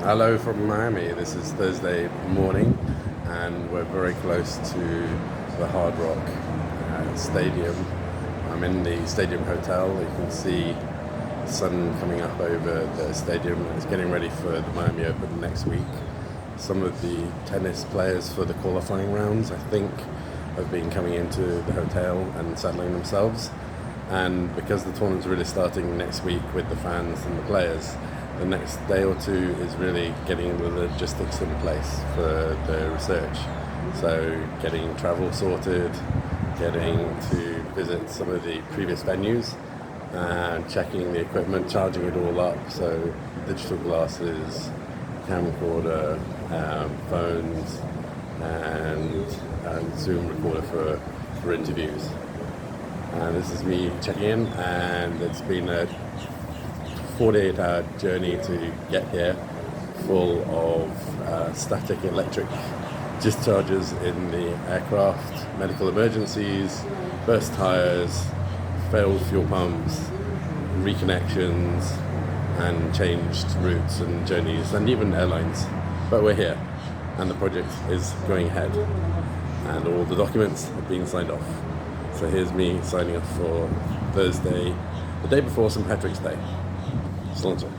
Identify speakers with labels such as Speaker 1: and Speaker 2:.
Speaker 1: Hello from Miami. This is Thursday morning, and we're very close to the Hard Rock Stadium. I'm in the Stadium Hotel. You can see the sun coming up over the stadium. It's getting ready for the Miami Open next week. Some of the tennis players for the qualifying rounds, I think, have been coming into the hotel and settling themselves. And because the tournament's really starting next week with the fans and the players, the next day or two is really getting the logistics in place for the research. So getting travel sorted, getting to visit some of the previous venues, and checking the equipment, charging it all up. So digital glasses, camcorder, phones, and Zoom recorder for interviews. And this is me checking in, and it's been a 48-hour journey to get here, full of static electric discharges in the aircraft, medical emergencies, burst tires, failed fuel pumps, reconnections, and changed routes and journeys, and even airlines. But we're here, and the project is going ahead, and all the documents are being signed off. So here's me signing off for Thursday, the day before St. Patrick's Day. Cilantro.